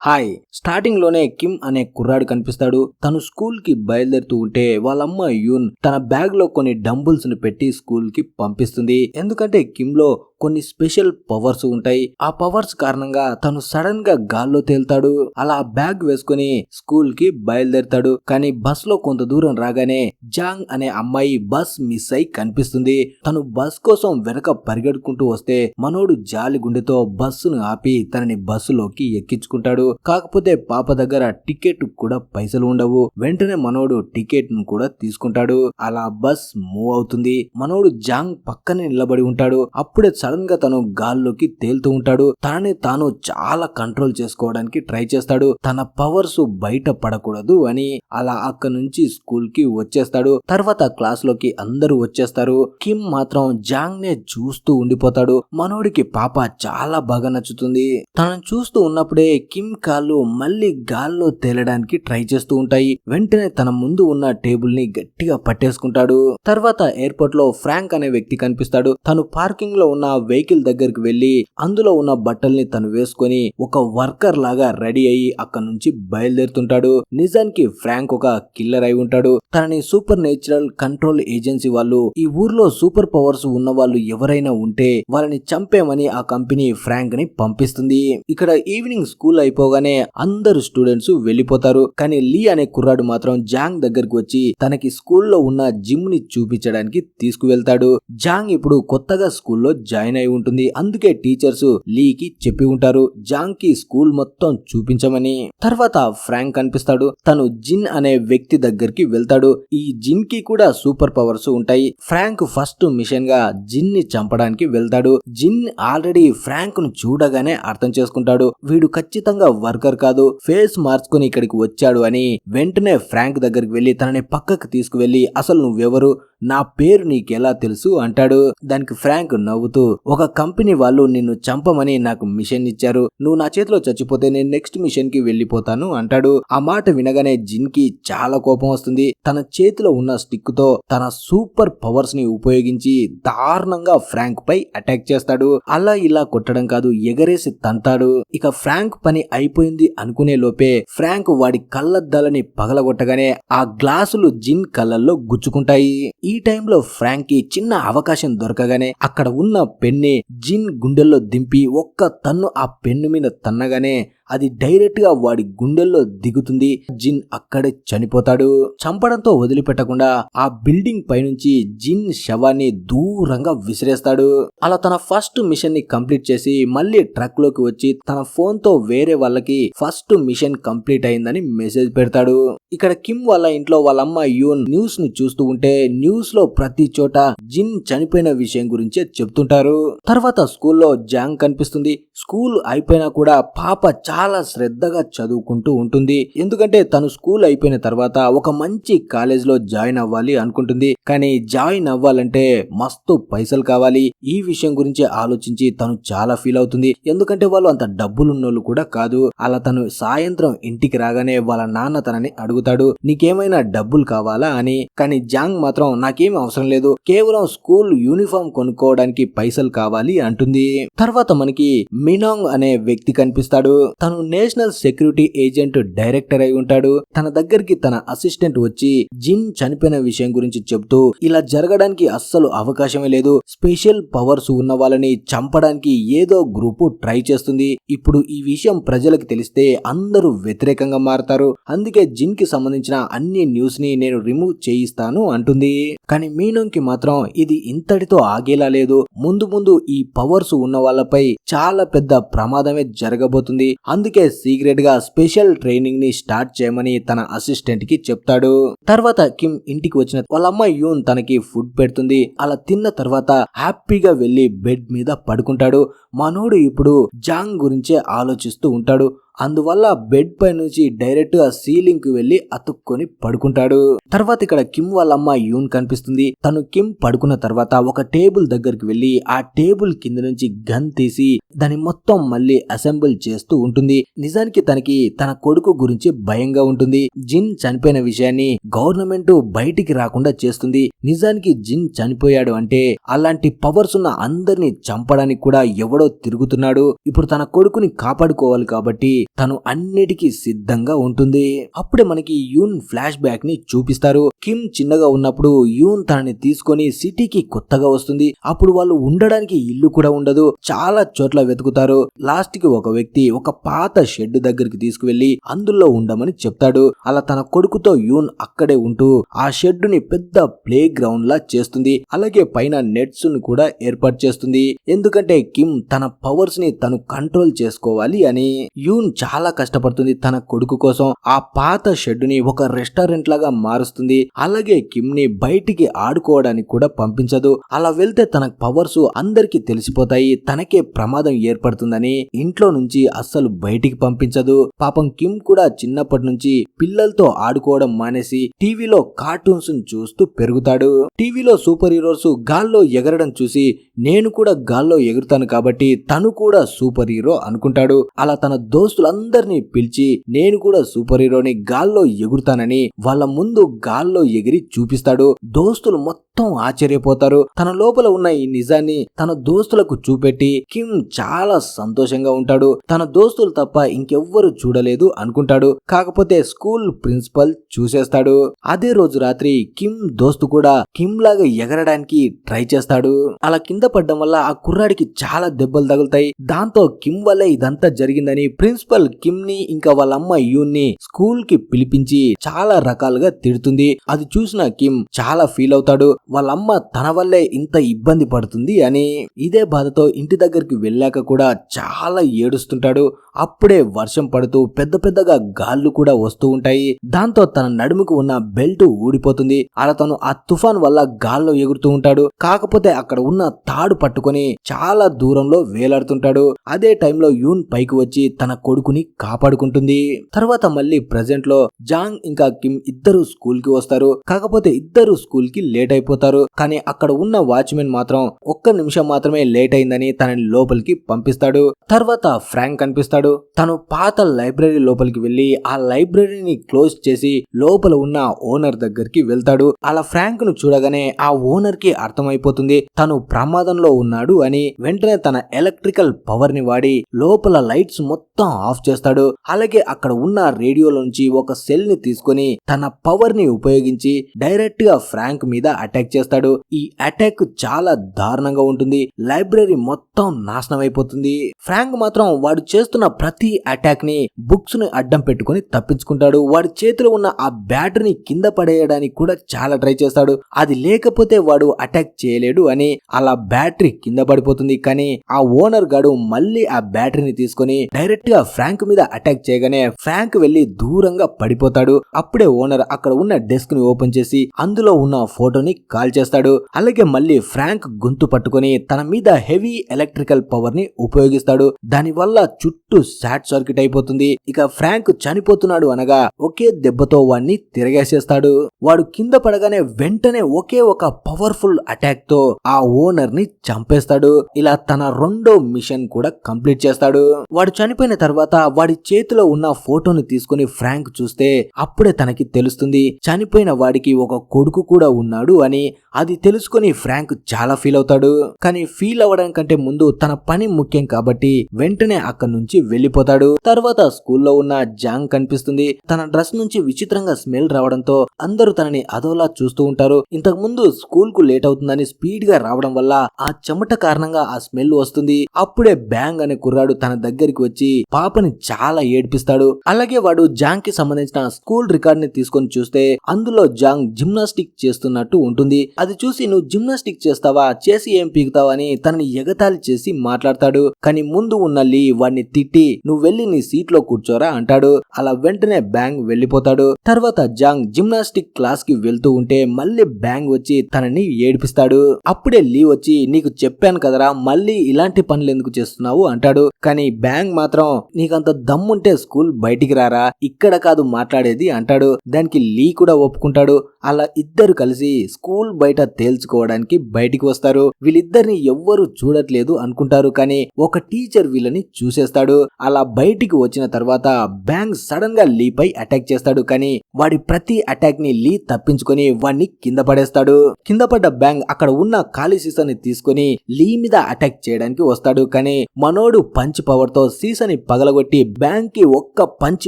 Hi. Starting లోనే Kim అనే కుర్రాడు కనిపిస్తాడు. తను స్కూల్ కి బయలుదేరుతూ ఉంటే వాళ్ళమ్మ యూన్ తన బ్యాగ్ లో కొన్ని డంబుల్స్ ని పెట్టి స్కూల్ కి పంపిస్తుంది. ఎందుకంటే కిమ్ లో కొన్ని స్పెషల్ పవర్స్ ఉంటాయి. ఆ పవర్స్ కారణంగా తను సడన్ గా గాల్లో తేలుతాడు. అలా బ్యాగ్ వేసుకుని స్కూల్ కి బయలుదేరుతాడు. కానీ బస్ లో కొంత దూరం రాగానే జాంగ్ అనే అమ్మాయి బస్ మిస్ అయి కనిపిస్తుంది. తను బస్ కోసం వెనక పరిగెడుకుంటూ వస్తే మనోడు జాలి గుండెతో బస్సును ఆపి తనని బస్సులోకి ఎక్కించుకుంటాడు. కాకపోతే పాప దగ్గర టికెట్ కూడా పైసలు ఉండవు. వెంటనే మనోడు టికెట్ ను కూడా తీసుకుంటాడు. అలా బస్ మూవ్ అవుతుంది. మనోడు జాంగ్ పక్కనే నిలబడి ఉంటాడు. అప్పుడే సడన్ గా తను గాల్లోకి తేలుతూ ఉంటాడు. తనని తాను చాలా కంట్రోల్ చేసుకోవడానికి ట్రై చేస్తాడు. తన పవర్స్ బయట పడకూడదు అని. అలా అక్కడి నుంచి స్కూల్ కి వచ్చేస్తాడు. తర్వాత క్లాస్ లోకి అందరూ వచ్చేస్తారు. కిమ్ మాత్రం జాంగ్ నే చూస్తూ ఉండిపోతాడు. మనోడికి పాప చాలా బాగా నచ్చుతుంది. తనను చూస్తూ ఉన్నప్పుడే కిమ్ కాళ్ళు మళ్ళీ గాల్లో తేలడానికి ట్రై చేస్తూ ఉంటాయి. వెంటనే తన ముందు ఉన్న టేబుల్ ని గట్టిగా పట్టేసుకుంటాడు. తర్వాత ఎయిర్పోర్ట్ లో ఫ్రాంక్ అనే వ్యక్తి కనిపిస్తాడు. తను పార్కింగ్ లో ఉన్న వెహికల్ దగ్గరికి వెళ్లి అందులో ఉన్న బట్టల్ని తను వేసుకొని ఒక వర్కర్ లాగా రెడీ అయ్యి అక్కడ నుంచి బయలుదేరుతుంటాడు. నిజానికి ఫ్రాంక్ ఒక కిల్లర్ అయి ఉంటాడు. తనని సూపర్ నేచురల్ కంట్రోల్ ఏజెన్సీ వాళ్ళు ఈ ఊర్లో సూపర్ పవర్స్ ఉన్న వాళ్ళు ఎవరైనా ఉంటే వాళ్ళని చంపేమని ఆ కంపెనీ ఫ్రాంక్ ని పంపిస్తుంది. ఇక్కడ ఈవినింగ్ స్కూల్ అయిపోగానే అందరు స్టూడెంట్స్ వెళ్లిపోతారు. కానీ లీ అనే కుర్రాడు మాత్రం జాంగ్ దగ్గరకు వచ్చి తనకి స్కూల్లో ఉన్న జిమ్ ని చూపించడానికి తీసుకువెళ్తాడు. జాంగ్ ఇప్పుడు కొత్తగా స్కూల్లో జాయిన్ అయి ఉంటుంది. అందుకే టీచర్స్ లీకి చెప్పి ఉంటారు జాంగ్ కి స్కూల్ మొత్తం చూపించమని. తర్వాత ఫ్రాంక్ కనిపిస్తాడు. తను జిన్ అనే వ్యక్తి దగ్గరికి వెళ్తాడు. ఈ జిన్ కి కూడా సూపర్ పవర్స్ ఉంటాయి. ఫ్రాంక్ ఫస్ట్ మిషన్ గా జిన్ ని చంపడానికి వెళ్తాడు. జిన్ ఆల్రెడీ ఫ్రాంక్ ను చూడగానే అర్థం చేసుకుంటాడు. వీడు ఖచ్చితంగా వర్కర్ కాదు, ఫేస్ మార్చుకొని ఇక్కడికి వచ్చాడు అని. వెంటనే ఫ్రాంక్ దగ్గరికి వెళ్లి తనని పక్కకు తీసుకువెళ్లి అసలు నువ్వెవరు, నా పేరు నీకెలా తెలుసు అంటాడు. దానికి ఫ్రాంక్ నవ్వుతూ ఒక కంపెనీ వాళ్ళు నిన్ను చంపమని నాకు మిషన్ ఇచ్చారు. నువ్వు నా చేతిలో చచ్చిపోతే నేను నెక్స్ట్ మిషన్ కి వెళ్లిపోతాను అంటాడు. ఆ మాట వినగానే జిన్ కి చాలా కోపం వస్తుంది. తన చేతిలో ఉన్న స్టిక్ తో తన సూపర్ పవర్స్ ని ఉపయోగించి దారుణంగా ఫ్రాంక్ పై అటాక్ చేస్తాడు. అలా ఇలా కొట్టడం కాదు, ఎగరేసి తంతాడు. ఇక ఫ్రాంక్ పని అయిపోయింది అనుకునే లోపే ఫ్రాంక్ వాడి కళ్ళద్దాలని పగలగొట్టగానే ఆ గ్లాసులు జిన్ కళ్ళల్లో గుచ్చుకుంటాయి. ఈ టైంలో ఫ్రాంక్ కి చిన్న అవకాశం దొరకగానే అక్కడ ఉన్న పెన్ని జిన్ గుండెల్లో దింపి ఒక్క తన్ను ఆ పెన్ను మీద తన్నగానే అది డైరెక్ట్ గా వాడి గుండెల్లో దిగుతుంది. జిన్ అక్కడే చనిపోతాడు. చంపడంతో వదిలిపెట్టకుండా ఆ బిల్డింగ్ పైనుంచి జిన్ శవాన్ని దూరంగా విసిరేస్తాడు. అలా తన ఫస్ట్ మిషన్ ని కంప్లీట్ చేసి మళ్ళీ ట్రక్ లోకి వచ్చి తన ఫోన్ తో వేరే వాళ్ళకి ఫస్ట్ మిషన్ కంప్లీట్ అయిందని మెసేజ్ పెడతాడు. ఇక్కడ కిమ్ వాళ్ళ ఇంట్లో వాళ్ళమ్మ యూన్ న్యూస్ ని చూస్తూ ఉంటే న్యూస్ లో ప్రతి చోట జిన్ చనిపోయిన విషయం గురించే చెప్తుంటారు. తర్వాత స్కూల్లో జాంగ్ కనిపిస్తుంది. స్కూల్ అయిపోయినా కూడా పాప చాలా శ్రద్ధగా చదువుకుంటూ ఉంటుంది. ఎందుకంటే తను స్కూల్ అయిపోయిన తర్వాత ఒక మంచి కాలేజ్ లో జాయిన్ అవ్వాలి అనుకుంటుంది. కానీ జాయిన్ అవ్వాలంటే మస్తు పైసలు కావాలి. ఈ విషయం గురించి ఆలోచించి తను చాలా ఫీల్ అవుతుంది. ఎందుకంటే వాళ్ళు అంత డబ్బులున్నోళ్ళు కూడా కాదు. అలా తను సాయంత్రం ఇంటికి రాగానే వాళ్ళ నాన్న తనని అడుగుతాడు, నీకేమైనా డబ్బులు కావాలా అని. కానీ జాంగ్ మాత్రం నాకేం అవసరం లేదు, కేవలం స్కూల్ యూనిఫామ్ కొనుక్కోవడానికి పైసలు కావాలి అంటుంది. తర్వాత మనకి మినాంగ్ అనే వ్యక్తి కనిపిస్తాడు. తను నేషనల్ సెక్యూరిటీ ఏజెంట్ డైరెక్టర్ అయి ఉంటాడు. తన దగ్గరికి తన అసిస్టెంట్ వచ్చి జిన్ చనిపోయిన విషయం గురించి చెప్తూ ఇలా జరగడానికి అస్సలు అవకాశమే లేదు, స్పెషల్ పవర్స్ ఉన్న వాళ్ళని చంపడానికి ఏదో గ్రూపు ట్రై చేస్తుంది. ఇప్పుడు ఈ విషయం ప్రజలకు తెలిస్తే అందరూ వ్యతిరేకంగా మారతారు. అందుకే జిన్ కి సంబంధించిన అన్ని న్యూస్ ని నేను రిమూవ్ చేయిస్తాను అంటుంది. కానీ మీనాంగ్ కి మాత్రం ఇది ఇంతటితో ఆగేలా లేదు. ముందు ముందు ఈ పవర్స్ ఉన్న వాళ్ళపై చాలా పెద్ద ప్రమాదమే జరగబోతుంది. అందుకే సీక్రెట్ గా స్పెషల్ ట్రైనింగ్ ని స్టార్ట్ చేయమని తన అసిస్టెంట్ కి చెప్తాడు. తర్వాత కిమ్ ఇంటికి వచ్చిన వాళ్ళ అమ్మ యూన్ తనకి ఫుడ్ పెడుతుంది. అలా తిన్న తర్వాత హ్యాపీగా వెళ్లి బెడ్ మీద పడుకుంటాడు. మనోడు ఇప్పుడు జాంగ్ గురించే ఆలోచిస్తూ ఉంటాడు. అందువల్ల బెడ్ పై నుంచి డైరెక్ట్ గా సీలింగ్ కి వెళ్లి అతుక్కొని పడుకుంటాడు. తర్వాత ఇక్కడ కిమ్ వాళ్ళ అమ్మ యూన్ కనిపిస్తుంది. తను కిమ్ పడుకున్న తర్వాత ఒక టేబుల్ దగ్గరికి వెళ్లి ఆ టేబుల్ కింద నుంచి గన్ తీసి దాని మొత్తం మళ్ళీ అసెంబుల్ చేస్తూ ఉంటుంది. నిజానికి తనకి తన కొడుకు గురించి భయంగా ఉంటుంది. జిన్ చనిపోయిన విషయాన్ని గవర్నమెంట్ బయటికి రాకుండా చేస్తుంది. నిజానికి జిన్ చనిపోయాడు అంటే అలాంటి పవర్స్ ఉన్న అందరినీ చంపడానికి కూడా ఎవడో తిరుగుతున్నాడు. ఇప్పుడు తన కొడుకుని కాపాడుకోవాలి కాబట్టి తను అన్నిటికీ సిద్ధంగా ఉంటుంది. అప్పుడే మనకి యూన్ ఫ్లాష్ బ్యాక్ ని చూపిస్తారు. కిమ్ చిన్నగా ఉన్నప్పుడు యూన్ తనని తీసుకొని సిటీకి కొత్తగా వస్తుంది. అప్పుడు వాళ్ళు ఉండడానికి ఇల్లు కూడా ఉండదు. చాలా చోట్ల వెతుకుతారు. లాస్ట్ కి ఒక వ్యక్తి ఒక పాత షెడ్ దగ్గరికి తీసుకువెళ్లి అందులో ఉండమని చెప్తాడు. అలా తన కొడుకుతో యూన్ అక్కడే ఉంటూ ఆ షెడ్ ని పెద్ద ప్లే గ్రౌండ్ లా చేస్తుంది. అలాగే పైన నెట్స్ ను కూడా ఏర్పాటు చేస్తుంది. ఎందుకంటే కిమ్ తన పవర్స్ ని తను కంట్రోల్ చేసుకోవాలి అని. యూన్ చాలా కష్టపడుతుంది తన కొడుకు కోసం. ఆ పాత షెడ్ ని ఒక రెస్టారెంట్ లాగా మారుస్తుంది. అలాగే కిమ్ ని బయటికి ఆడుకోవడానికి కూడా పంపించదు. అలా వెళ్తే తన పవర్స్ అందరికి తెలిసిపోతాయి, తనకే ప్రమాదం ఏర్పడుతుందని ఇంట్లో నుంచి అస్సలు బయటికి పంపించదు. పాపం కిమ్ కూడా చిన్నప్పటి నుంచి పిల్లలతో ఆడుకోవడం మానేసి టీవీలో కార్టూన్స్ చూస్తూ పెరుగుతాడు. టీవీలో సూపర్ హీరోస్ గాల్లో ఎగరడం చూసి నేను కూడా గాల్లో ఎగురుతాను కాబట్టి తను కూడా సూపర్ హీరో అనుకుంటాడు. అలా తన దోస్తులందరినీ పిలిచి నేను కూడా సూపర్ హీరోని గాల్లో ఎగురుతానని వాళ్ళ ముందు గాల్లో ఎగిరి చూపిస్తాడు. దోస్తులు మొత్తం ఆశ్చర్యపోతారు. తన లోపల ఉన్న ఈ నిజాన్ని తన దోస్తులకు చూపెట్టి కిమ్ చాలా సంతోషంగా ఉంటాడు. తన దోస్తులు తప్ప ఇంకెవ్వరు చూడలేదు అనుకుంటాడు. కాకపోతే స్కూల్ ప్రిన్సిపల్ చూసేస్తాడు. అదే రోజు రాత్రి కిమ్ దోస్తు కూడా కిమ్ లాగా ఎగరడానికి ట్రై చేస్తాడు. అలా కింద పడ్డం వల్ల ఆ కుర్రాడికి చాలా దెబ్బలు తగులుతాయి. దాంతో కిమ్ వల్లే ఇదంతా జరిగిందని ప్రిన్సిపల్ కిమ్ ని ఇంకా వాళ్ళ అమ్మ యూన్ ని స్కూల్ కి పిలిపించి చాలా రకాలుగా తిడుతుంది. అది చూసిన కిమ్ చాలా ఫీల్ అవుతాడు. వాళ్ళ అమ్మ తన వల్లే ఇంత ఇబ్బంది పడుతుంది అని. ఇదే బాధతో ఇంటి దగ్గరికి వెళ్ళాక కూడా చాలా ఏడుస్తుంటాడు. అప్పుడే వర్షం పడుతూ పెద్ద పెద్దగా గాళ్ళు కూడా వస్తూ ఉంటాయి. దాంతో తన నడుముకు ఉన్న బెల్ట్ ఊడిపోతుంది. అలా తను ఆ తుఫాన్ వల్ల గాల్లో ఎగురుతూ ఉంటాడు. కాకపోతే అక్కడ ఉన్న తాడు పట్టుకొని చాలా దూరంలో వేలాడుతుంటాడు. అదే టైంలో యూన్ పైకి వచ్చి తన కొడుకుని కాపాడుకుంటుంది. తర్వాత మళ్ళీ ప్రెజెంట్ లో జాంగ్ ఇంకా కిమ్ ఇద్దరు స్కూల్ కి వస్తారు. కాకపోతే ఇద్దరు స్కూల్ కి లేట్ అయిపోతారు. కానీ అక్కడ ఉన్న వాచ్మెన్ మాత్రం ఒక్క నిమిషం మాత్రమే లేట్ అయిందని తనని లోపలికి పంపిస్తాడు. తర్వాత ఫ్రాంక్ కనిపిస్తాడు. తను పాత లైబ్రరీ లోపలికి వెళ్లి ఆ లైబ్రరీని క్లోజ్ చేసి లోపల ఉన్న ఓనర్ దగ్గరికి వెళ్తాడు. అలా ఫ్రాంక్ ను చూడగానే ఆ ఓనర్ కి అర్థమైపోతుంది తను ప్రమాదంలో ఉన్నాడు అని. వెంటనే తన ఎలక్ట్రికల్ పవర్ ని వాడి లోపల లైట్స్ మొత్తం ఆఫ్ చేస్తాడు. అలాగే అక్కడ ఉన్న రేడియోలోంచి ఒక సెల్ ని తీసుకొని తన పవర్ ని ఉపయోగించి డైరెక్ట్ గా ఫ్రాంక్ మీద అటాక్ చేస్తాడు. ఈ అటాక్ చాలా దారుణంగా ఉంటుంది. లైబ్రరీ మొత్తం నాశనం అయిపోతుంది. ఫ్రాంక్ మాత్రం వాడు చేస్తున్న ప్రతి అటాక్ ని బుక్స్ ని అడ్డం పెట్టుకుని తప్పించుకుంటాడు. వాడి చేతిలో ఉన్న ఆ బ్యాటరీని కింద పడేయడానికి కూడా చాలా ట్రై చేస్తాడు. అది లేకపోతే వాడు అటాక్ చేయలేడు అని. అలా బ్యాటరీ కింద పడిపోతుంది. కానీ ఆ ఓనర్ గాడు మళ్ళీ ఆ బ్యాటరీని తీసుకొని డైరెక్ట్ గా ఫ్రాంక్ మీద అటాక్ చేయగానే ఫ్రాంక్ వెళ్లి దూరంగా పడిపోతాడు. అప్పుడే ఓనర్ అక్కడ ఉన్న డెస్క్ ని ఓపెన్ చేసి అందులో ఉన్న ఫోటోని కాల్ చేస్తాడు. అలాగే మళ్ళీ ఫ్రాంక్ గొంతు పట్టుకొని తన మీద హెవీ ఎలక్ట్రికల్ పవర్ ని ఉపయోగిస్తాడు. దాని వల్ల చుట్టూ షార్ట్ సర్క్యూట్ అయిపోతుంది. ఇక ఫ్రాంక్ చనిపోతున్నాడు అనగా ఒకే దెబ్బతో వాడిని తిరగేసేస్తాడు. వాడు కింద పడగానే వెంటనే ఒకే ఒక పవర్ఫుల్ అటాక్ తో ఆ ఓనర్ ని చంపేస్తాడు. ఇలా తన రెండో మిషన్ కూడా కంప్లీట్ చేస్తాడు. వాడు చనిపోయిన తర్వాత వాడి చేతిలో ఉన్న ఫోటోని తీసుకుని ఫ్రాంక్ చూస్తే అప్పుడే తనకి తెలుస్తుంది చనిపోయిన వాడికి ఒక కొడుకు కూడా ఉన్నాడు అని. అది తెలుసుకుని ఫ్రాంక్ చాలా ఫీల్ అవుతాడు. కానీ ఫీల్ అవ్వడం కంటే ముందు తన పని ముఖ్యం కాబట్టి వెంటనే అక్కడి నుంచి వెళ్లిపోతాడు. తర్వాత స్కూల్లో ఉన్న జాంగ్ కనిపిస్తుంది. తన డ్రెస్ నుంచి విచిత్రంగా స్మెల్ రావడంతో అందరూ తనని అదోలా చూస్తూ ఉంటారు. ఇంతకు ముందు స్కూల్ కు లేట్ అవుతుందని స్పీడ్ గా రావడం వల్ల ఆ చెమట కారణంగా ఆ స్మెల్ వస్తుంది. అప్పుడే బ్యాంగ్ అనే కుర్రాడు తన దగ్గరికి వచ్చి పాపని చాలా ఏడ్పిస్తాడు. అలాగే వాడు జాంగ్ కి సంబంధించిన స్కూల్ రికార్డ్ ని తీసుకొని చూస్తే అందులో జాంగ్ జిమ్నాస్టిక్ చేస్తున్నట్టు ఉంటుంది. అది చూసి నువ్వు జిమ్నాస్టిక్ చేస్తావా, చేసి ఏం పీకుతావా అని తనని ఎగతాళి చేసి మాట్లాడతాడు. కానీ ముందు ఉన్న లీ వాడిని తిట్టి నువ్వు వెళ్లి నీ సీట్ లో కూర్చోరా అంటాడు. అలా వెంటనే బ్యాంగ్ వెళ్లిపోతాడు. తర్వాత జాంగ్ జిమ్నాస్టిక్ క్లాస్ కి వెళ్తూ ఉంటే మళ్ళీ బ్యాంగ్ వచ్చి తనని ఏడిపిస్తాడు. అప్పుడే లీ వచ్చి నీకు చెప్పాను కదరా మళ్ళీ ఇలాంటి పనులు ఎందుకు చేస్తున్నావు అంటాడు. కానీ బ్యాంగ్ మాత్రం నీకంత దమ్ముంటే స్కూల్ బయటికి రారా, ఇక్కడ కాదు మాట్లాడేది అంటాడు. దానికి లీ కూడా ఒప్పుకుంటాడు. అలా ఇద్దరు కలిసి స్కూల్ బయట తేల్చుకోవడానికి బయటికి వస్తారు. వీళ్ళిద్దరిని ఎవ్వరు చూడట్లేదు అనుకుంటారు, కానీ ఒక టీచర్ వీళ్ళని చూసేస్తాడు. అలా బయటికి వచ్చిన తర్వాత బ్యాంగ్ సడన్ గా లీ పై అటాక్ చేస్తాడు, కానీ వాడి ప్రతి అటాక్ ని లీ తప్పించుకొని వాడిని కింద పడేస్తాడు. కింద పడ్డ బ్యాంగ్ అక్కడ ఉన్న ఖాళీ సీసాని తీసుకొని లీ మీద అటాక్ చేయడానికి వస్తాడు, కానీ మనోడు పంచ్ పవర్ తో సీసాని పగలగొట్టి బ్యాంగ్ కి ఒక్క పంచ్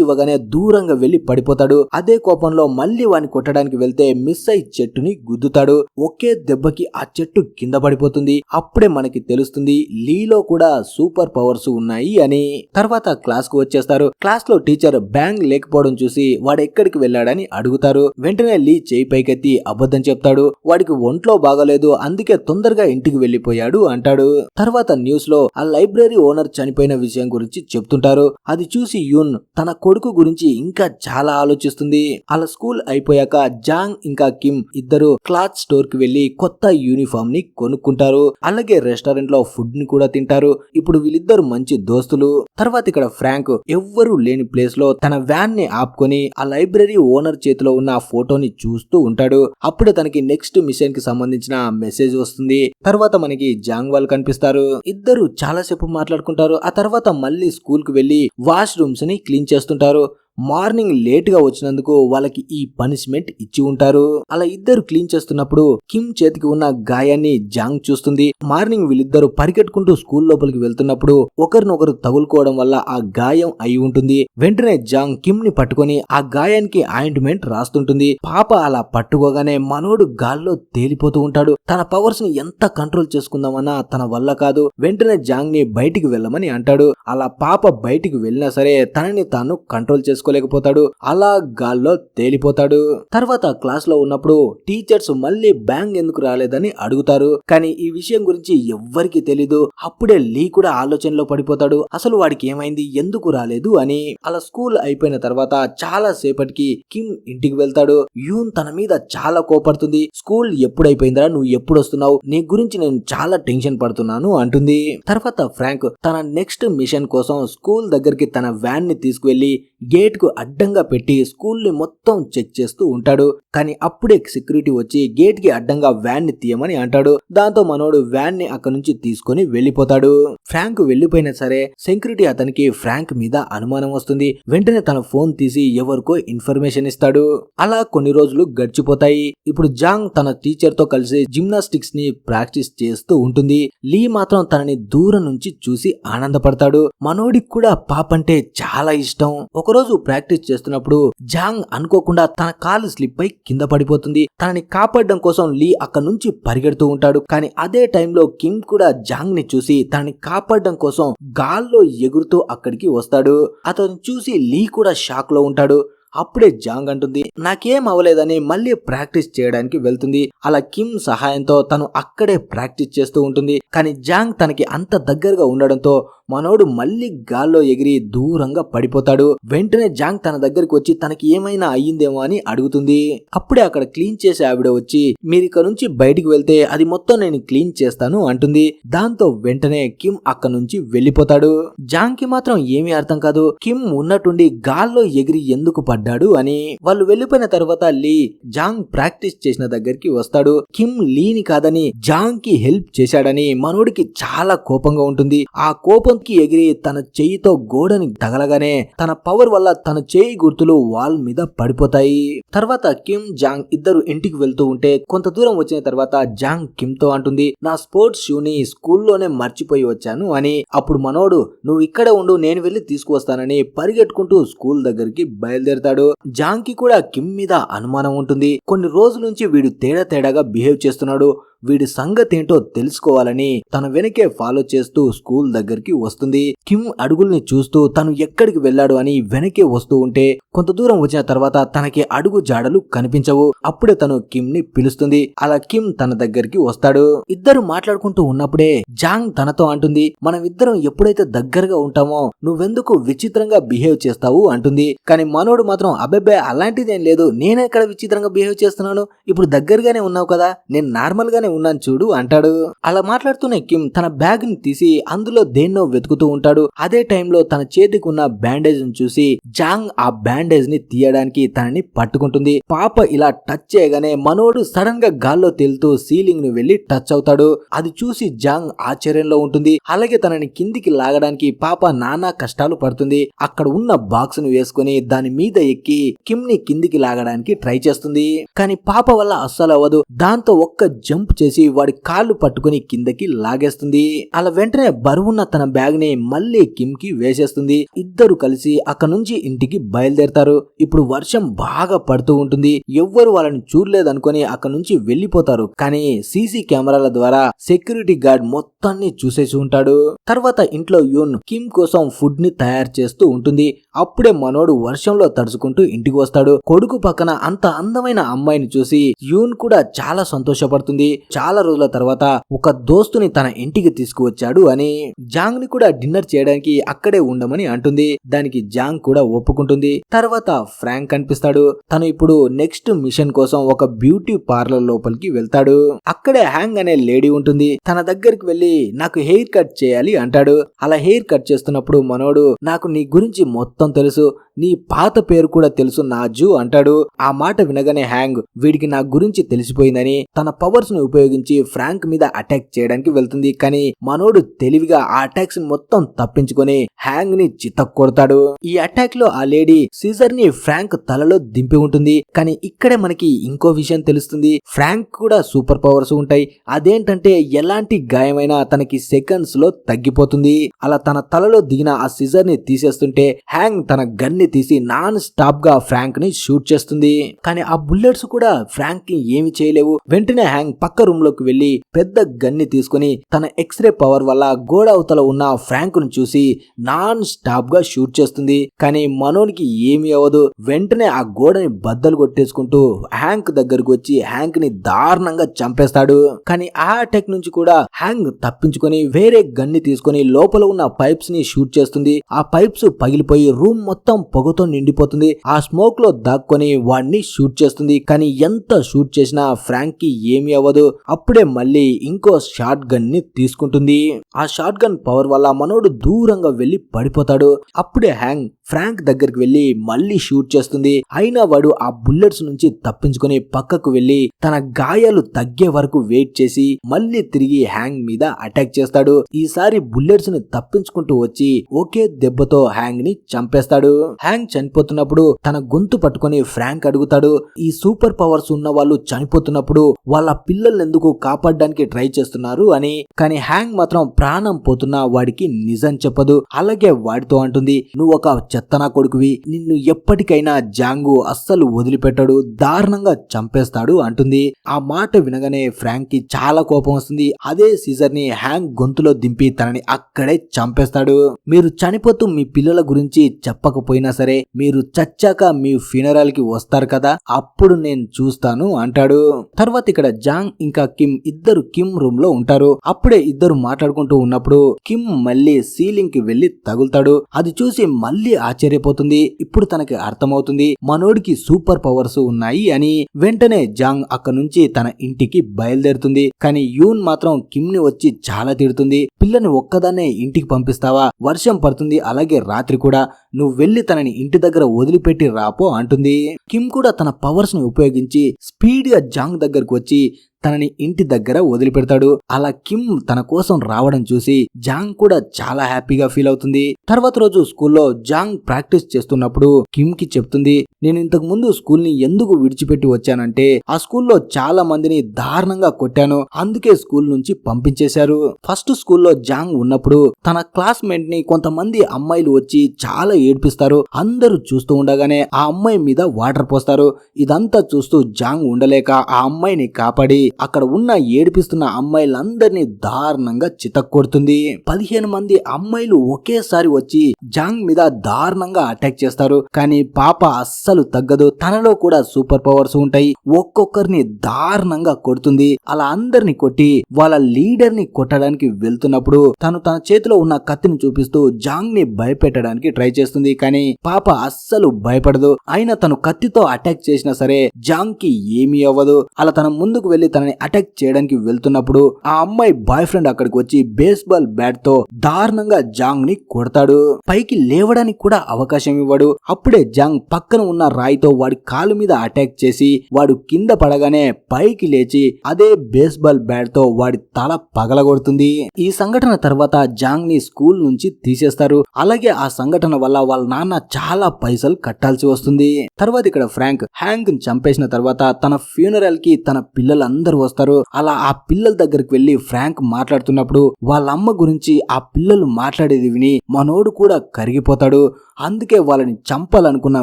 ఇవ్వగానే దూరంగా వెళ్లి పడిపోతాడు. అదే కోపంలో మళ్ళీ వాడిని కొట్టడానికి వెళ్తే మిస్ అయి చెట్టుని గుద్దుతాడు. ఒకే దెబ్బకి ఆ చెట్టు కింద పడిపోతుంది. అప్పుడే మనకి తెలుస్తుంది లీలో కూడా సూపర్ పవర్స్ ఉన్నాయి అని. తర్వాత క్లాస్ కు వచ్చేస్తారు. క్లాస్ లో టీచర్ బ్యాంగ్ లేకపోవడం చూసి వాడు ఎక్కడికి వెళ్ళాడని అడుగుతారు. వెంటనే లీ చేయి పైకెత్తి అబద్ధం చెప్తాడు. వాడికి ఒంట్లో బాగలేదు, అందుకే తొందరగా ఇంటికి వెళ్లిపోయాడు అంటాడు. తర్వాత న్యూస్ లో ఆ లైబ్రరీ ఓనర్ చనిపోయిన విషయం గురించి చెప్తుంటారు. అది చూసి యూన్ తన కొడుకు గురించి ఇంకా చాలా ఆలోచిస్తుంది. అలా స్కూల్ అయిపోయాక జాంగ్ ఇంకా కిమ్ ఇద్దరు క్లాత్ స్టోర్ కి వెళ్లి కొత్త యూనిఫామ్ ని కొనుక్కుంటారు. అలాగే రెస్టారెంట్ లో ఫుడ్ ని కూడా తింటారు. ఇప్పుడు వీళ్ళిద్దరు మంచి దోస్తులు. తర్వాత ఇక్కడ ఫ్రాంక్ ఎవ్వరూ లేని ప్లేస్ లో తన వ్యాన్ ని ఆపుకొని ఆ లైబ్రరీ ఓనర్ చేతిలో ఉన్న ఆ ఫోటోని చూస్తూ ఉంటాడు. అప్పుడే తనకి నెక్స్ట్ మిషన్ కి సంబంధించిన మెసేజ్ వస్తుంది. తర్వాత మనకి జాంగ్ వాళ్ళు కనిపిస్తారు. ఇద్దరు చాలాసేపు మాట్లాడుకుంటారు. ఆ తర్వాత మళ్ళీ స్కూల్ కు వెళ్లి వాష్ రూమ్స్ ని క్లీన్ చేస్తుంటారు. మార్నింగ్ లేట్ గా వచ్చినందుకు వాళ్ళకి ఈ పనిష్మెంట్ ఇచ్చి ఉంటారు. అలా ఇద్దరు క్లీన్ చేస్తున్నప్పుడు కిమ్ చేతికి ఉన్న గాయాన్ని జాంగ్ చూస్తుంది. మార్నింగ్ వీళ్ళిద్దరు పరిగెట్టుకుంటూ స్కూల్ లోపలికి వెళ్తున్నప్పుడు ఒకరినొకరు తగులుకోవడం వల్ల ఆ గాయం అయి ఉంటుంది. వెంటనే జాంగ్ కిమ్ ని పట్టుకొని ఆ గాయానికి ఆయింట్మెంట్ రాస్తుంటుంది. పాప అలా పట్టుకోగానే మనోడు గాల్లో తేలిపోతూ ఉంటాడు. తన పవర్స్ ని ఎంత కంట్రోల్ చేసుకుందామన్నా తన వల్ల కాదు. వెంటనే జాంగ్ ని బయటికి వెళ్ళమని అంటాడు. అలా పాప బయటికి వెళ్ళినా సరే తనని తాను కంట్రోల్ చేసుకోలేకపోతాడు. అలా గాల్లో తేలిపోతాడు. తర్వాత క్లాస్ లో ఉన్నప్పుడు టీచర్స్ మళ్ళీ బ్యాంగ్ ఎందుకు రాలేదని అడుగుతారు. కానీ ఈ విషయం గురించి ఎవ్వరికి తెలీదు. అప్పుడే లీ కూడా ఆలోచనలో పడిపోతాడు. అసలు వాడికి ఏమైంది, ఎందుకు రాలేదు అని. అలా స్కూల్ అయిపోయిన తర్వాత చాలా సేపటికి కిమ్ ఇంటికి వెళ్తాడు. యూన్ తన మీద చాలా కోపడుతుంది. స్కూల్ ఎప్పుడైపోయిందిరా, నువ్వు ఎప్పుడు వస్తున్నావు, నీ గురించి నేను చాలా టెన్షన్ పడుతున్నాను అంటుంది. తర్వాత ఫ్రాంక్ తన నెక్స్ట్ మిషన్ కోసం స్కూల్ దగ్గరికి తన వ్యాన్ ని తీసుకువెళ్లి గేట్ కు అడ్డంగా పెట్టి స్కూల్ ని మొత్తం చెక్ చేస్తూ ఉంటాడు. కానీ అప్పుడే సెక్యూరిటీ వచ్చి గేట్ కి అడ్డంగా వ్యాన్ ని తీయమని అంటాడు. దాంతో మనోడు వ్యాన్ ని అక్కడి నుంచి తీసుకొని వెళ్లిపోతాడు. ఫ్రాంక్ వెళ్లిపోయినా సరే సెక్యూరిటీ అతనికి ఫ్రాంక్ మీద అనుమానం వస్తుంది. వెంటనే తన ఫోన్ తీసి ఎవరికో ఇన్ఫర్మేషన్ ఇస్తాడు. అలా కొన్ని రోజులు గడిచిపోతాయి. ఇప్పుడు జాంగ్ తన టీచర్ తో కలిసి జిమ్నాస్టిక్స్ ని ప్రాక్టీస్ చేస్తూ ఉంటుంది. లీ మాత్రం తనని దూరం నుంచి చూసి ఆనందపడతాడు. మనోడికి కూడా పాపంటే చాలా ఇష్టం. ఒకరోజు ప్రాక్టీస్ చేస్తున్నప్పుడు జాంగ్ అనుకోకుండా తన కాలు స్లిప్ అయి కింద పడిపోతుంది. తనని కాపాడడం కోసం లీ అక్కడి నుంచి పరిగెడుతూ ఉంటాడు. కానీ అదే టైంలో కిమ్ కూడా జాంగ్ ని చూసి తనని కాపాడడం కోసం గాల్లో ఎగురుతూ అక్కడికి వస్తాడు. అతను చూసి లీ కూడా షాక్ లో ఉంటాడు. అప్పుడే జాంగ్ అంటుంది నాకేం అవ్వలేదని మళ్ళీ ప్రాక్టీస్ చేయడానికి వెళ్తుంది. అలా కిమ్ సహాయంతో తను అక్కడే ప్రాక్టీస్ చేస్తూ ఉంటుంది. కానీ జాంగ్ తనకి అంత దగ్గరగా ఉండడంతో మనోడు మళ్ళీ గాల్లో ఎగిరి దూరంగా పడిపోతాడు. వెంటనే జాంగ్ తన దగ్గరికి వచ్చి తనకి ఏమైనా అయ్యిందేమో అని అడుగుతుంది. అప్పుడే అక్కడ క్లీన్ చేసే ఆవిడ వచ్చి మీరిక నుంచి బయటికి వెళ్తే అది మొత్తం నేను క్లీన్ చేస్తాను అంటుంది. దాంతో వెంటనే కిమ్ అక్కడ నుంచి వెళ్లిపోతాడు. జాంగ్ కి మాత్రం ఏమీ అర్థం కాదు. కిమ్ ఉన్నట్టుండి గాల్లో ఎగిరి ఎందుకు పడ్డాడు అని. వాళ్ళు వెళ్లిపోయిన తర్వాత లీ జాంగ్ ప్రాక్టీస్ చేసిన దగ్గరికి వస్తాడు. కిమ్ లీని కాదని జాంగ్ కి హెల్ప్ చేశాడని మనోడికి చాలా కోపంగా ఉంటుంది. ఆ కోపంకి ఎగిరి తన చెయ్యితో గోడని తగలగానే తన పవర్ వల్ల తన చేయి గుర్తులు వాల్ మీద పడిపోతాయి. తర్వాత కిమ్ జాంగ్ ఇద్దరు ఇంటికి వెళ్తూ ఉంటే కొంత దూరం వచ్చిన తర్వాత జాంగ్ కిమ్ తో అంటుంది నా స్పోర్ట్స్ షూని స్కూల్లోనే మర్చిపోయి వచ్చాను అని. అప్పుడు మనోడు నువ్వు ఇక్కడే ఉండు, నేను వెళ్లి తీసుకువస్తానని పరిగెట్టుకుంటూ స్కూల్ దగ్గరికి బయలుదేరతాడు. జాంగ్ కి కూడా కిమ్ మీద అనుమానం ఉంటుంది. కొన్ని రోజుల నుంచి వీడు తేడాగా బిహేవ్ చేస్తున్నాడు. వీడి సంగతి ఏంటో తెలుసుకోవాలని తన వెనకే ఫాలో చేస్తూ స్కూల్ దగ్గరికి వస్తుంది. కిమ్ అడుగుల్ని చూస్తూ తను ఎక్కడికి వెళ్ళాడు అని వెనకే వస్తూ ఉంటే కొంత దూరం వచ్చిన తర్వాత తనకి అడుగు జాడలు కనిపించవు. అప్పుడే తను కిమ్ ని పిలుస్తుంది. అలా కిమ్ తన దగ్గరికి వస్తాడు. ఇద్దరు మాట్లాడుకుంటూ ఉన్నప్పుడే జాంగ్ తనతో అంటుంది మనం ఇద్దరం ఎప్పుడైతే దగ్గరగా ఉంటామో నువ్వెందుకు విచిత్రంగా బిహేవ్ చేస్తావు అంటుంది. కానీ మనోడు మాత్రం అబ్బెబ్బే అలాంటిదేం లేదు, నేనే ఇక్కడ విచిత్రంగా బిహేవ్ చేస్తున్నాను, ఇప్పుడు దగ్గరగానే ఉన్నావు కదా, నేను నార్మల్ గానే ఉన్నాను చూడు అంటాడు. అలా మాట్లాడుతూనే కిమ్ తన బ్యాగ్ ని తీసి అందులో దేన్నో వెతుకుతూ ఉంటాడు. అదే టైంలో తన చేతికి ఉన్న బ్యాండేజ్ ని చూసి జాంగ్ ఆ బ్యాండేజ్ ని తీయడానికి తనని పట్టుకుంటుంది. పాప ఇలా టచ్ చేయగానే మనోడు సడన్ గా గాల్లో తేలుతూ సీలింగ్ ను వెళ్లి టచ్ అవుతాడు. అది చూసి జాంగ్ ఆశ్చర్యంలో ఉంటుంది. అలాగే తనని కిందికి లాగడానికి పాప నానా కష్టాలు పడుతుంది. అక్కడ ఉన్న బాక్స్ ను వేసుకుని దాని మీద ఎక్కి కిమ్ ని కిందికి లాగడానికి ట్రై చేస్తుంది. కానీ పాప వల్ల అస్సలు అవ్వదు. దాంతో ఒక్క జంప్ చేసి వాడి కాళ్ళు పట్టుకుని కిందకి లాగేస్తుంది. అలా వెంటనే బరువున్న తన బ్యాగ్ ని మళ్ళీ కిమ్ కి వేసేస్తుంది. ఇద్దరు కలిసి అక్కడ నుంచి ఇంటికి బయలుదేరతారు. ఇప్పుడు వర్షం బాగా పడుతూ ఉంటుంది. ఎవ్వరు వాళ్ళని చూడలేదనుకుని అక్కడ నుంచి వెళ్లిపోతారు. కానీ సీసీ కెమెరాల ద్వారా సెక్యూరిటీ గార్డ్ మొత్తాన్ని చూసేసి ఉంటాడు. తర్వాత ఇంట్లో యూన్ కిమ్ కోసం ఫుడ్ ని తయారు చేస్తూ ఉంటుంది. అప్పుడే మనోడు వర్షంలో తడుచుకుంటూ ఇంటికి వస్తాడు. కొడుకు పక్కన అంత అందమైన అమ్మాయిని చూసి యూన్ కూడా చాలా సంతోషపడుతుంది. చాలా రోజుల తర్వాత ఒక దోస్తుని తన ఇంటికి తీసుకువచ్చాడు అని. జాంగ్ ని కూడా డిన్నర్ చేయడానికి అక్కడే ఉండమని అంటుంది. దానికి జాంగ్ కూడా ఒప్పుకుంటుంది. తర్వాత ఫ్రాంక్ కనిపిస్తాడు. తను ఇప్పుడు నెక్స్ట్ మిషన్ కోసం ఒక బ్యూటీ పార్లర్ లోపలికి వెళ్తాడు. అక్కడే హ్యాంగ్ అనే లేడీ ఉంటుంది. తన దగ్గరికి వెళ్లి నాకు హెయిర్ కట్ చేయాలి అంటాడు. అలా హెయిర్ కట్ చేస్తున్నప్పుడు మనోడు నాకు నీ గురించి మొత్తం తెలుసు, నీ పాత పేరు కూడా తెలుసు నాజు అంటాడు. ఆ మాట వినగానే హ్యాంగ్ వీడికి నా గురించి తెలిసిపోయిందని తన పవర్స్ ను ఉపయోగించి ఫ్రాంక్ మీద అటాక్ చేయడానికి వెళ్తుంది. కానీ మనోడు తెలివిగా ఆ అటాక్స్ మొత్తం తప్పించుకొని హ్యాంగ్ ని చితక్కొడతాడు. ఈ అటాక్ లో ఆ లేడీ సీజర్ ని ఫ్రాంక్ తలలో దింపి ఉంటుంది. కానీ ఇక్కడే మనకి ఇంకో విషయం తెలుస్తుంది. ఫ్రాంక్ కూడా సూపర్ పవర్స్ ఉంటాయి. అదేంటంటే ఎలాంటి గాయమైనా తనకి సెకండ్స్ లో తగ్గిపోతుంది. అలా తన తలలో దిగిన ఆ సీజర్ ని తీసేస్తుంటే హ్యాంగ్ తన గన్ ని తీసి నాన్ స్టాప్ గా ఫ్రాంక్ ని షూట్ చేస్తుంది. కానీ ఆ బుల్లెట్స్ కూడా ఫ్రాంక్ కి ఏమి చేయలేవు. వెంటనే హ్యాంగ్ పక్క రూమ్ లోకి వెళ్లి పెద్ద గన్ ని తీసుకుని తన ఎక్స్రే పవర్ వల్ల గోడ అవతల ఉన్న ఫ్రాంక్ ను చూసి నాన్ స్టాప్ గా షూట్ చేస్తుంది. కానీ మనోనికి ఏమి అవ్వదు. వెంటనే ఆ గోడని బద్దలు కొట్టేసుకుంటూ హ్యాంక్ దగ్గరకు వచ్చి హ్యాంక్ ని దారుణంగా చంపేస్తాడు. కానీ ఆ అటాక్ నుంచి కూడా హ్యాంగ్ తప్పించుకొని వేరే గన్ ని తీసుకుని లోపల ఉన్న పైప్స్ ని షూట్ చేస్తుంది. ఆ పైప్స్ పగిలిపోయి రూమ్ మొత్తం పొగతో నిండిపోతుంది. ఆ స్మోక్ లో దాక్కొని వాడిని షూట్ చేస్తుంది. కానీ ఎంత షూట్ చేసినా ఫ్రాంక్ కి ఏమి అవ్వదు. అప్పుడే మళ్ళీ ఇంకో షార్ట్ గన్ ని తీసుకుంటుంది. ఆ షార్ట్ గన్ పవర్ వల్ల మనోడు దూరంగా వెళ్లి పడిపోతాడు. అప్పుడే హ్యాంగ్ ఫ్రాంక్ దగ్గరికి వెళ్లి మళ్ళీ షూట్ చేస్తుంది. అయినా వాడు ఆ బుల్లెట్స్ నుంచి తప్పించుకొని పక్కకు వెళ్లి తన గాయాలు తగ్గే వరకు వెయిట్ చేసి మళ్ళీ తిరిగి హ్యాంగ్ మీద అటాక్ చేస్తాడు. ఈసారి బుల్లెట్స్ ని తప్పించుకుంటూ వచ్చి ఒకే దెబ్బతో హ్యాంగ్ ని చంపేస్తాడు. హ్యాంగ్ చనిపోతున్నప్పుడు తన గొంతు పట్టుకొని ఫ్రాంక్ అడుగుతాడు, ఈ సూపర్ పవర్స్ ఉన్న వాళ్ళు చనిపోతున్నప్పుడు వాళ్ళ పిల్లల్ని ఎందుకు కాపాడడానికి ట్రై చేస్తున్నారు అని. కానీ హ్యాంగ్ మాత్రం ప్రాణం పోతున్నా వాడికి నిజం చెప్పదు. అలాగే వాడితో అంటుంది, నువ్వు ఒక చెత్తనా కొడుకువి, నిన్ను ఎప్పటికైనా జాంగు అస్సలు వదిలిపెట్టాడు, దారుణంగా చంపేస్తాడు అంటుంది. ఆ మాట వినగానే ఫ్రాంక్ కి చాలా కోపం వస్తుంది. అదే సీజర్ ని హ్యాంగ్ గొంతులో దింపి తనని అక్కడే చంపేస్తాడు. మీరు చనిపోతూ మీ పిల్లల గురించి చెప్పకపోయినా సరే మీరు చచ్చాక మీ ఫ్యూనరల్ కి వస్తారు కదా, అప్పుడు నేను చూస్తాను అంటాడు. తర్వాత ఇక్కడ జాంగ్ ఇంకా కిమ్ ఇద్దరు కిమ్ రూమ్ లో ఉంటారు. అప్పుడే ఇద్దరు మాట్లాడుకుంటూ ఉన్నప్పుడు కిమ్ మళ్ళీ సీలింగ్ కి వెళ్లి తగులుతాడు. అది చూసి మళ్ళీ ఆశ్చర్యపోతుంది. ఇప్పుడు తనకి అర్థమవుతుంది మనోడికి సూపర్ పవర్స్ ఉన్నాయి అని. వెంటనే జాంగ్ అక్కడ నుంచి తన ఇంటికి బయలుదేరుతుంది. కానీ యూన్ మాత్రం కిమ్ ని వచ్చి చాలా తిడుతుంది. పిల్లని ఒక్కదాన్నే ఇంటికి పంపిస్తావా, వర్షం పడుతుంది, అలాగే రాత్రి కూడా, నువ్వు వెళ్లి తనని ఇంటి దగ్గర వదిలిపెట్టి రాపో అంటుంది. కిమ్ కూడా తన పవర్స్ ని ఉపయోగించి స్పీడ్ గా జాంగ్ దగ్గరకు వచ్చి తనని ఇంటి దగ్గర వదిలిపెడతాడు. అలా కిమ్ తన కోసం రావడం చూసి జాంగ్ కూడా చాలా హ్యాపీగా ఫీల్ అవుతుంది. తర్వాత రోజు స్కూల్లో జాంగ్ ప్రాక్టీస్ చేస్తున్నప్పుడు కిమ్ కి చెప్తుంది, నేను ఇంతకు ముందు స్కూల్ ని ఎందుకు విడిచిపెట్టి వచ్చానంటే ఆ స్కూల్లో చాలా మందిని దారుణంగా కొట్టాను, అందుకే స్కూల్ నుంచి పంపించేశారు. ఫస్ట్ స్కూల్లో జాంగ్ ఉన్నప్పుడు తన క్లాస్మేట్ ని కొంతమంది అమ్మాయిలు వచ్చి చాలా ఏడ్పిస్తారు. అందరూ చూస్తూ ఉండగానే ఆ అమ్మాయి మీద వాటర్ పోస్తారు. ఇదంతా చూస్తూ జాంగ్ ఉండలేక ఆ అమ్మాయిని కాపాడి అక్కడ ఉన్న ఏడిపిస్తున్న అమ్మాయిలందరినీ దారుణంగా చితక్కొడుతుంది. 15 మంది అమ్మాయిలు ఒకేసారి వచ్చి జాంగ్ మీద దారుణంగా అటాక్ చేస్తారు. కానీ పాప అస్సలు తగ్గదు. తనలో కూడా సూపర్ పవర్స్ ఉంటాయి. ఒక్కొక్కరిని దారుణంగా కొడుతుంది. అలా అందరిని కొట్టి వాళ్ళ లీడర్ ని కొట్టడానికి వెళ్తున్నప్పుడు తను తన చేతిలో ఉన్న కత్తిని చూపిస్తూ జాంగ్ ని భయపెట్టడానికి ట్రై చేస్తుంది. కానీ పాప అస్సలు భయపడదు. అయినా తను కత్తితో అటాక్ చేసినా సరే జాంగ్ కి ఏమీ అవ్వదు. అలా తన ముందుకు వెళ్లి తన తనని అటాక్ చేయడానికి వెళ్తున్నప్పుడు ఆ అమ్మాయి బాయ్ ఫ్రెండ్ అక్కడికి వచ్చి బేస్బాల్ బ్యాట్ తో దారుణంగా జాంగ్ ని కొడతాడు. పైకి లేవడానికి కూడా అవకాశం ఇవ్వడు. అప్పుడే జాంగ్ పక్కన ఉన్న రాయితో వాడి కాలు మీద అటాక్ చేసి వాడు కింద పడగానే పైకి లేచి అదే బేస్బాల్ బ్యాట్ తో వాడి తల పగలగొడుతుంది. ఈ సంఘటన తర్వాత జాంగ్ ని స్కూల్ నుంచి తీసేస్తారు. అలాగే ఆ సంఘటన వల్ల వాళ్ళ నాన్న చాలా పైసలు కట్టాల్సి వస్తుంది. తర్వాత ఇక్కడ ఫ్రాంక్ హ్యాంక్ ని చంపేసిన తర్వాత తన ఫ్యూనరల్ కి తన పిల్లలందరూ వస్తారు. అలా ఆ పిల్లల దగ్గరికి వెళ్లి ఫ్రాంక్ మాట్లాడుతున్నప్పుడు వాళ్ళ అమ్మ గురించి ఆ పిల్లలు మాట్లాడేది విని మనోడు కూడా కరిగిపోతాడు. అందుకే వాళ్ళని చంపాలనుకున్న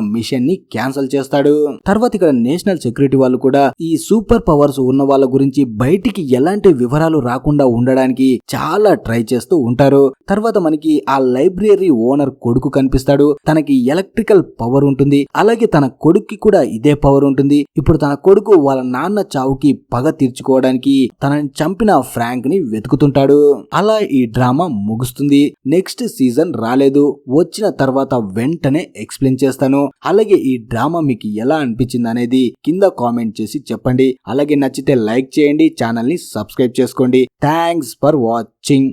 మిషన్ ని క్యాన్సిల్ చేస్తాడు. తర్వాత ఇక్కడ నేషనల్ సెక్యూరిటీ వాళ్ళు కూడా ఈ సూపర్ పవర్స్ ఉన్న వాళ్ళ గురించి బయటికి ఎలాంటి వివరాలు రాకుండా ఉండడానికి చాలా ట్రై చేస్తూ ఉంటారు. తర్వాత మనకి ఆ లైబ్రరీ ఓనర్ కొడుకు కనిపిస్తాడు. తనకి ఎలక్ట్రికల్ పవర్ ఉంటుంది. అలాగే తన కొడుక్కి కూడా ఇదే పవర్ ఉంటుంది. ఇప్పుడు తన కొడుకు వాళ్ళ నాన్న చావుకి పగ తీర్చుకోవడానికి తనని చంపిన ఫ్రాంక్ ని వెతుకుతుంటాడు. అలా ఈ డ్రామా ముగుస్తుంది. నెక్స్ట్ సీజన్ రాలేదు. వచ్చిన తర్వాత వెంటనే ఎక్స్ప్లెయిన్ చేస్తాను. అలాగే ఈ డ్రామా మీకు ఎలా అనిపించింది అనేది కింద కామెంట్ చేసి చెప్పండి. అలాగే నచ్చితే లైక్ చేయండి, ఛానల్ ని సబ్స్క్రైబ్ చేసుకోండి. Thanks for watching.